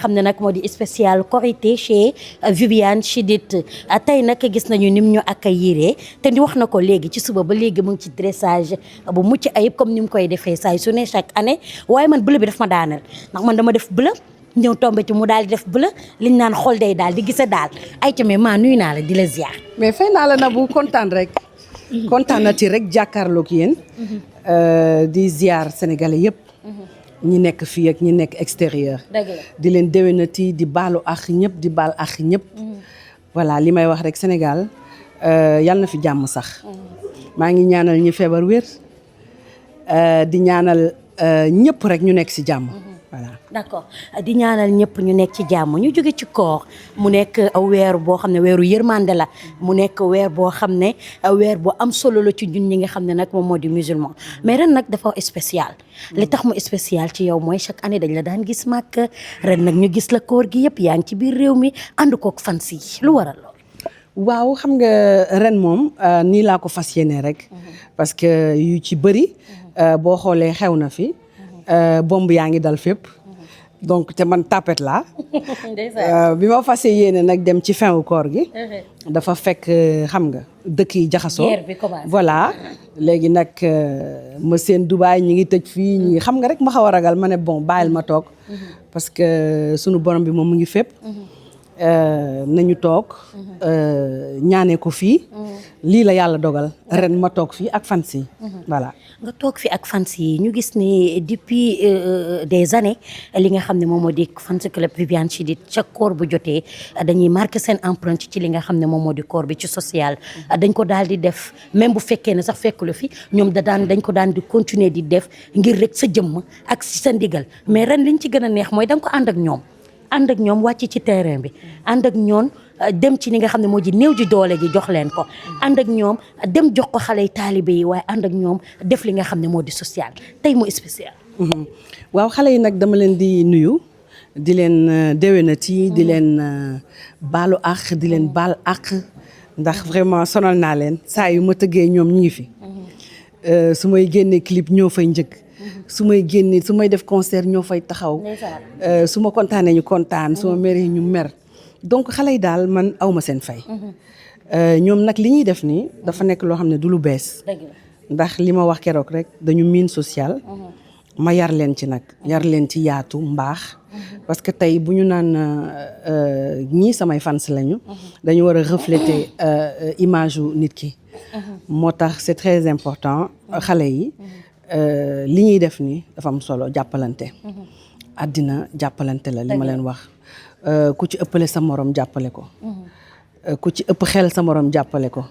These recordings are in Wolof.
xam ne nag moo di spécial Korité chez Viviane Chidid tey nag gis nañu nim ñu accueillir te di wax na ko léegi ci suba ba léegi mu ngi ci dressage bu mucc ayib comme ni mu koy defee saa su ne chaque année waaye man bleu bi daf ma daaneel ndax man dama def bleu ñëw tombé ci mu daal di def bleu liñ naan xol day daal di gise daal ay tamit maa nuyu naa la di la ziar. mais fay naa la na bu kontaan rek. kontaan na ci rek jàkkaarloog yéen. di ziar sénégalais yëpp. ñi nekk fii ak ñi nekk extérieur. di leen déwénati di baalu ak ñëpp di baal ak ñëpp. voilà li may wax rek Sénégal yal na fi jàmm sax. maa ngi ñaanal ñi feebar wér di ñaanal ñëpp rek ñu nekk ci jàmm. voilà d'accord di ñaanal ñëpp ñu nekk ci jàmm ñu jóge ci koor mu nekk weer boo xam ne weeru yërmande la mu nekk weer boo xam ne weer boo am solo la ci ñun ñi nga xam ne nag moom moo di musulman mais ren nag dafa spécial li tax mu spécial ci yow mooy chaque année dañ la daan gis màkk ren nag ñu gis la koor gi yëpp yaa ngi ci biir réew mi ànd kook fans yi lu waral lool. waaw xam nga ren moom nii laa ko fas yéene rek parce que yu ci bëri boo xoolee xew na fi bomb yaa ngi dal fépp donc te man tapet laa bi ma fas yéene nag dem ci fin wu koor gi dafa fekk xam nga dëkk yi jaxasoo voilà léegi nag ma seen Dubaay ñi ngi tëj fii ñi xam nga rek ma xaw a ragal ma ne bon bàyyil ma toog parce que sunu borom bi moom mu ngi fépp nañu toog ñaanee ko fii lii la yàlla dogal ren ma toog fii ak fans yi voilà nga toog fi ak fans yi ñu gis ni depuis des années li nga xam ne moom moo di fans club Viviane Chidid chaque koor bu jotee dañuy marqué seen empreinte ci li nga xam ne moom moo di koor bi ci social dañ ko daal di def même bu fekkee ne sax fekk la fi ñoom dañ ko daan di continuer di def ngir rek sa jëmm ak si sa ndigal mais ren liñ ci gën a neex mooy da nga ko ànd ak ñoom wàcc ci terrain bi ànd ak ñoom dem ci li nga xam ne moo ji néew ji doole ji jox leen ko ànd ak ñoom dem jox ko xale yi taalibe yi waaye ànd ak ñoom def li nga xam ne moo di social tey mu spécial. waaw xale yi nag dama leen di nuyu di leen déwénati di leen baalu àq di leen baal àq ndax vraiment sonal naa leen saa yu ma tëggee ñoom ñu ngi fi su may génnee clip ñoo fay njëkk. su may génne su may def concert ñoo fay taxaw su ma kontaanee ñu kontaan su ma meree ñu mer donc xale yi daal man awma seen fay ñoom nag li ñuy def nii dafa nekk loo xam ne du lu bees ndax li ma wax keroog rek dañu miin social ma yar leen ci nag yar leen ci yaatu mbaax parce que tey bu ñu naan ñii samay fans lañu dañu war a refléter image yu nit ki moo tax c'est très important xale yi li ñuy def nii dafa am solo jàppalante àddina jàppalante la li ma leen wax ku ci ëppale sa morom jàppale ko ku ci ëpp xel sa morom jàppale ko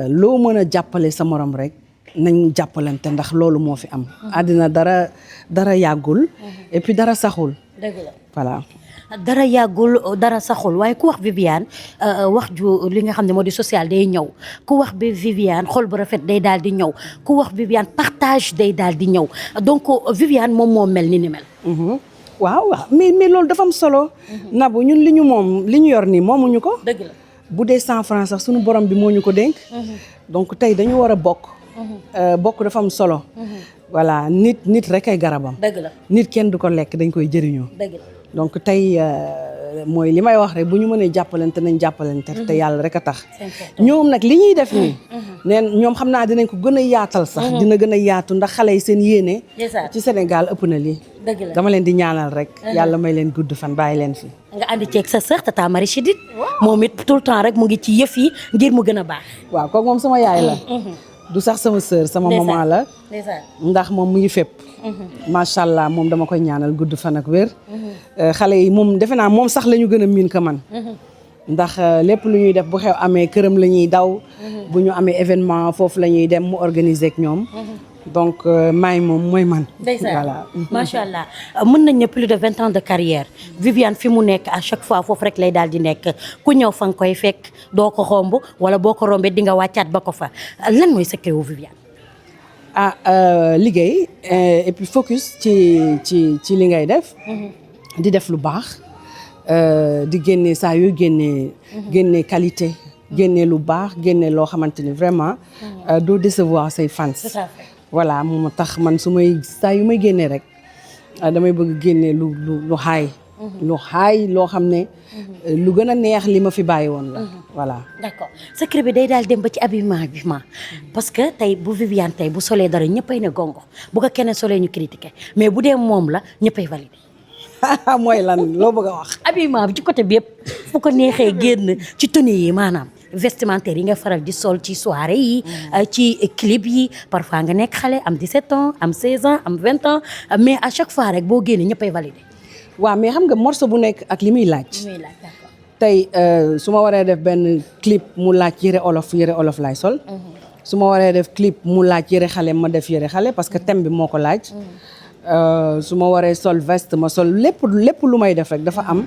loo mën a jàppale sa morom rek nañ jàppalante ndax loolu moo fi am àddina dara yàggul et puis dara saxul voilà dara yàggul dara saxul waaye ku wax Viviane wax ju li nga xam ne moo di social day ñëw ku wax bi Viviane xol bu rafet day daal di ñëw ku wax Viviane partage day daal di ñëw donc Viviane moom moo mel ni mel. waaw mais loolu dafa am solo. Nabou ñun li ñu yor nii moomuñu ko. dëgg la bu dee 100 francs sax suñu borom bi moo ñu ko dénk. donc tey dañu war a bokk. bokk dafa am solo. voilà nit rek ay garabam. dëgg la nit kenn du ko lekk dañ koy jëriñoo. dëgg la donc tey mooy li may wax rek bu ñu mënee jàppalante nañ jàppalante te yàlla rek a tax. ñoom nag li ñuy def nii. neen ñoom xam naa dinañ ko gën a yaatal sax. dina gën a yaatu ndax xale yi seen yéene. ci Sénégal ëpp na lii. dama leen di ñaanal rek. yàlla may leen gudd fan bàyyi leen fi. nga ànd ceeg sa sœur Tata Marie Chidid. moom it tout le temps rek mu ngi ci yëf yi ngir mu gën a baax. waaw kooku moom sama yaay la. du sax sama sœur sama maman la. ndax moom mu ngi fépp. macha allah moom dama koy ñaanal gudd fan ak wér. xale yi moom defe naa moom sax la ñu gën a miin ka man. ndax lépp lu ñuy def bu xew amee këram la ñuy daw. bu ñu amee événement foofu la ñuy dem mu organiser ak ñoom. donc maay moom mooy man. voilà macha allah mën nañ ne plus de 20 ans de carrière Viviane fi mu nekk à chaque fois foofu rek lay daal di nekk ku ñëw fa nga koy fekk doo ko romb wala boo ko rombee di nga wàccaat ba ko fa lan mooy secret wu Viviane. liggéey et puis focus ci li ngay def. di def lu baax. di génne saa yooyu génne qualité. génne lu baax génne loo xamante ni vraiment. doo décevoir say fans. voilà moo tax man saa yu may génnee rek damay bëgg génne lu xaay lu xaay loo xam ne lu gën a neex li ma fi bàyyi woon la voilà. d'accord secret bi day daal dem ba ci habillement bi parce que tey bu Viviane tey bu solee dara ñëppay ne gongo bu ko keneen solee ñu critiqué mais bu dee moom la ñëppay validé. mooy lan loo bëgg a wax. habillement bi ci côté bi yëpp fu ko neexee génn ci tenue yi maanaam vestimentaire yi nga faral di sol ci soirée yi ci clip yi parfois nga nekk xale am 17 ans am 16 ans am 20 ans mais à chaque fois rek boo génnee ñëppay validé. waaw mais xam nga morceau bu nekk ak li muy laaj. tey su ma waree def benn clip mu laaj yëre olof laay sol. su ma waree def clip mu laaj yëre xale ma def yëre xale parce que thème bi moo ko laaj. su ma waree sol veste ma sol lépp lu may def rek dafa am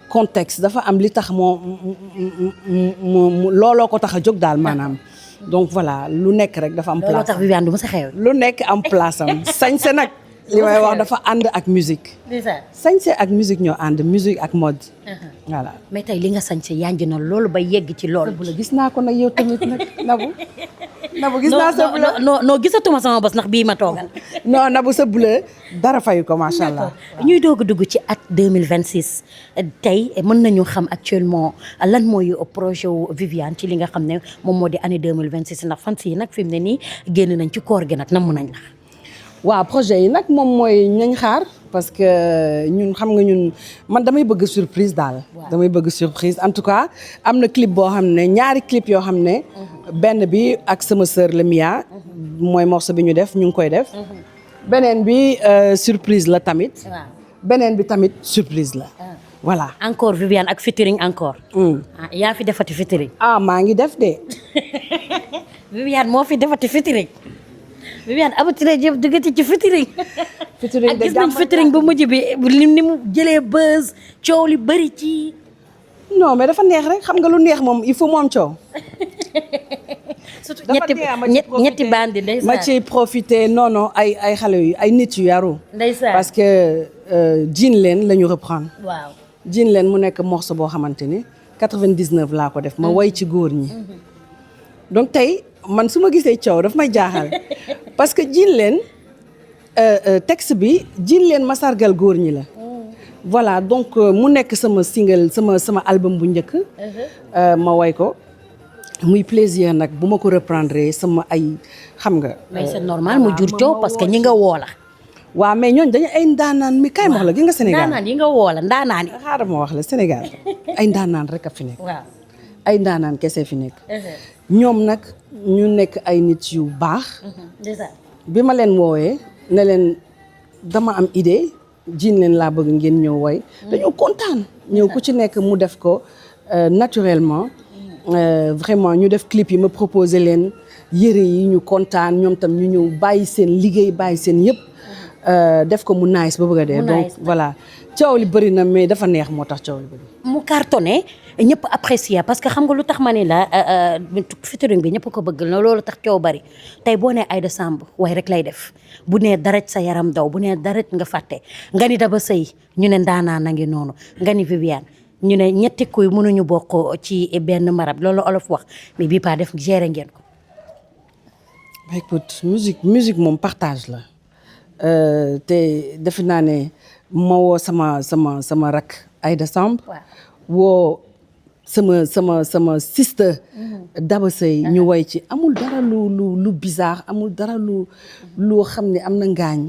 contexte dafa am li tax moo looloo ko tax a jóg daal maanaam. donc voilà lu nekk rek dafa am place. looloo tax Viviane du ma sa xew. lu nekk am place am sañse nag. li may wax dafa ànd ak musique. sañse ak musique ñoo ànd musique ak mode. voilà mais tey li nga sañse yanj na loolu ba yegg ci loolu. bu la gis naa ko nag yow tamit nag Nabou gis naa sa bleu. non gisatuma sama bos ndax bii ma toogal. non Nabou sa bleu dara fayu ko macha allah. ñuy doog a dugg ci at 2026 tey mën nañu xam actuellement lan mooy projet wu Viviane ci li nga xam ne moom moo di année 2026 ndax fan si nag fi mu ne nii génn nañ ci koor gi nag namm nañ la. waaw projet yi nag moom mooy ñañ xaar parce que ñun xam nga ñun man damay bëgg surprise daal. damay bëgg surprise en tout cas am na clip boo xam ne ñaari clip yoo xam ne. benn bi ak sama sœur la Mia. mooy morceau bi ñu def ñu ngi koy def. beneen bi surprise la tamit. beneen bi tamit surprise la. voilà encore Viviane ak featuring encore. yaa fi defati featuring. maa ngi def de. Viviane moo fi defati featuring. Viviane abatire jëf duggati ci featuring. featuring ak gis nañ featuring bu mujj bi ni mu jëlee buzz coow li bëri ci. non mais dafa neex rek xam nga lu neex moom il faut mu am coow. surtout ñetti bandi ndeysaan ma ciy profité non ay xale yu ay nit yu yaru. ndeysaan parce que Jin leen la ñu reprendre. waaw Jin leen mu nekk morceau boo xamante ni 99 laa ko def ma woy ci góor ñi. donc tey. man su ma gisee coow daf may jaaxal parce que Jin leen texte bi Jin leen ma sargal góor ñi la. voilà donc mu nekk sama single sama album bu njëkk. ma woy ko muy plaisir nag bu ma ko reprendre sama ay xam nga. mais c'est normal mu jur coow parce que ñi nga woo la. waaw mais ñooñu dañu ay ndaanaan mi kaay ma wax la gi nga Sénégal ndaanaan yi nga woo la ndaanaan yi. xaaral ma wax la Sénégal ay ndaanaan rek a fi nekk. waaw ay ndaanaan kese fi nekk. ñoom nag ñu nekk ay nit yu baax. bi ma leen woowee ne leen dama am idée Jin leen laa bëgg ngeen ñëw woy dañoo kontaan. ñëw ku ci nekk mu def ko naturellement. vraiment ñu def clip yi ma proposé leen yëre yi ñu kontaan ñoom tam ñu ñëw bàyyi seen liggéey bàyyi seen yëpp. def ko mu nice ba bëgg a dee. donc voilà coow li bëri na mais dafa neex moo tax coow li bëri. mu cartonné ñëpp apprécier parce que xam nga lu tax ma ne la featuring bi ñëpp ko bëgg loolu tax coow bari tey boo nee Aïda Samb way rek lay def bu nee daret sa yaram daw bu nee daret nga fàtte nga ni Daba Sëy ñu ne ndaanaan na ngi noonu nga ni Viviane ñu ne ñetti kuy mënuñu bokk ci benn marab loolu olof wax mais bii pas def géré ngeen ko. écoute musique moom partage la te defe naa ne ma woo sama rak Aïda Samb woo sama sister Daba Sëy ñu woy ci amul dara lu bizarre amul dara lu xam ne am na ngaañ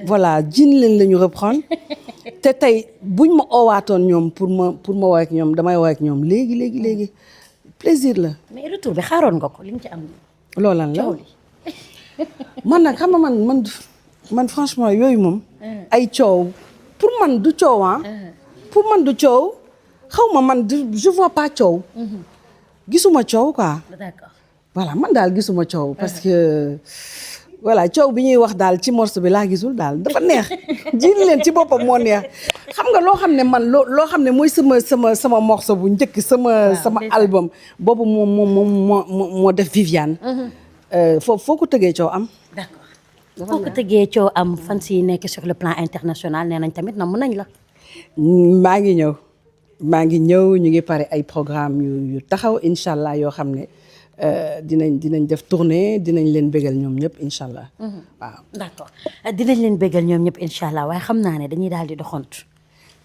voilà Jin leen la ñu reprendre te tey buñ ma oowaatoon ñoom pour ma woy ak ñoom damay woy ak ñoom léegi plaisir la. mais retour bi xaaroon nga ko li nga ci am. loolan la man nag xam nga man franchement yooyu moom. ay coow pour man du coow pour man du coow xaw ma man je vois pas coow. gisuma coow quoi. d'accord voilà man daal gisuma coow parce que voilà coow bi ñuy wax daal ci morceau bi laa gisul daal dafa neex Jin leen ci boppam moo neex xam nga loo xam ne man loo xam ne mooy sama morceau bu njëkk sama album boobu moo def Viviane. foo ko tëggee coow am. d'accord foo ko tëggee coow am fan si nekk sur le plan international nee nañ tamit namm nañ la. maa ngi ñëw ñu ngi pare ay programme yu taxaw incha allah yoo xam ne dinañ def tournée dinañ leen bégal ñoom ñëpp incha allah. waaw d'accord dinañ leen bégal ñoom ñëpp incha allah waaye xam naa ne dañuy daal di doxantu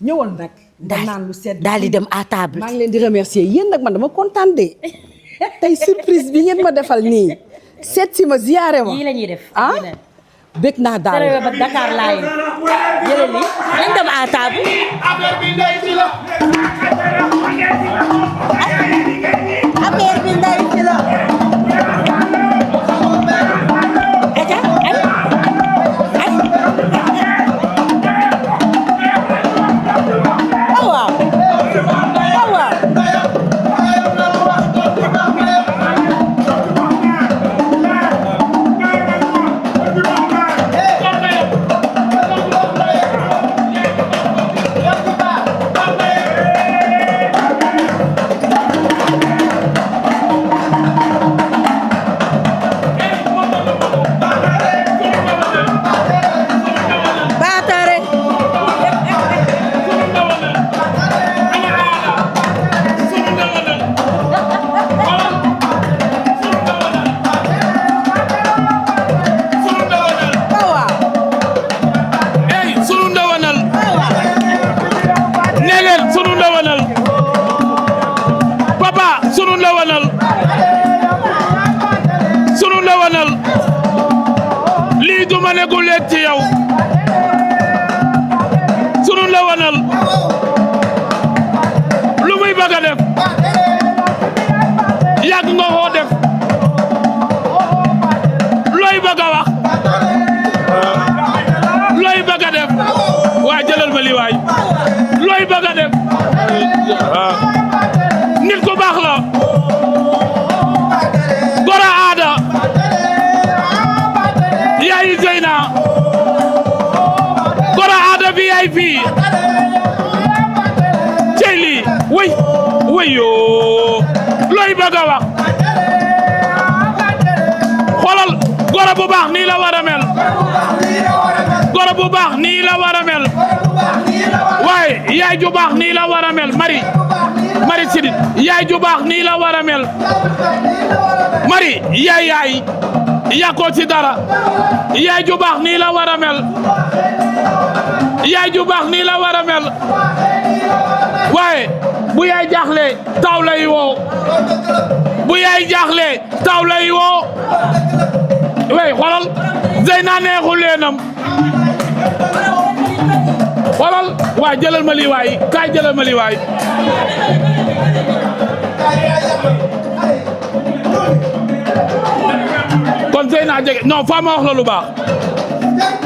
ñëwal nag. nga naan lu sedd daal di dem à table. maa ngi leen di remercier yéen nag man dama kontaan de tey surprise bi ngeen ma defal nii seet si ma ziyaare ma. yii la ñuy def. bëgg naa daal. Sénégal ba Dakar laa yi jëlee lii nañ dem à table. affaire bi ndey ci la. ma ne gu leet ci yow sunu Ndewenal lu muy bëgg a def yàgg nga koo def looy bëgg a wax looy bëgg a def waa jëlal ma li waay looy bëgg a def nit ku baax la Gora Ada yaay Zeyna Gora Ada VIP cey lii way wayoo looy bëgg a wax xoolal goro bu baax nii la war a mel goro bu baax nii la war a mel waaye yaay ju baax nii la war a mel Mari Sidit yaay ju baax nii la war a mel Mari yaay yàqoo ci dara yaay ju baax nii la war a mel yaay ju baax nii la war a mel waaye bu yaay jaaxle taw lay woo bu yaay jaaxle taw lay woo wey xoolal Zeyna neexu leenam xoolal waa jëlal ma lii waay kaay jëlal ma lii waay kon Zeyna jege non fa ma wax la lu baax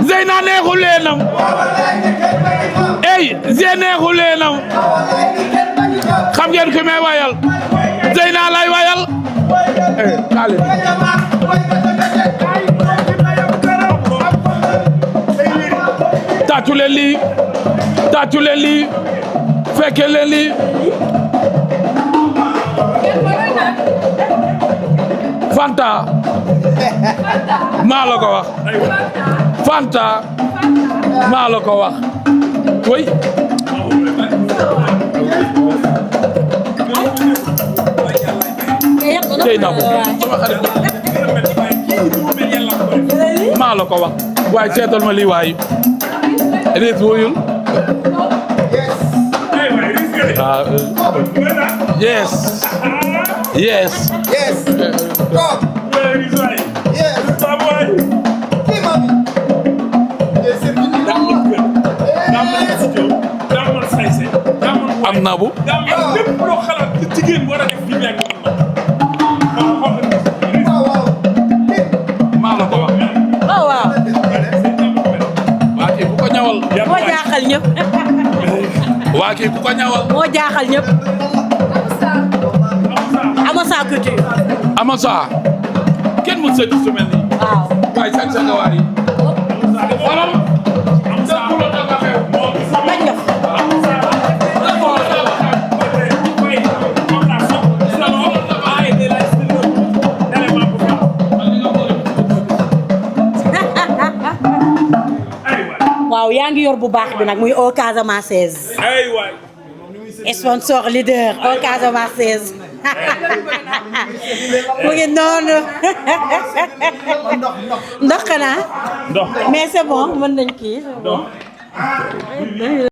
Zeyna neexu leenam ey Zeyna neexu leenam xam ngeen ki may wayal Zeyna lay wayal kale tàccu leen lii fekke leen lii Fanta maa la ko wax Fanta maa la ko wax way tey na ko maa la ko wax waaye seetal ma lii waay reet wuyul yes yes yes am na bu maa la ko wax oh waaw waa kii ku ko ñawal moo jaaxal ñëpp waa kii ku ko ñawal moo jaaxal ñëpp Amasa Couture Amasa kenn mu sëñ su mel nii waaw waaye sañ sa nga waar yi xoolal bañ nga waaw yaa ngi yor bu baax bi nag muy au Casamance sponsor leader au Casamance mu ngi noonu ndox xanaa mais c'est bon mën nañ kii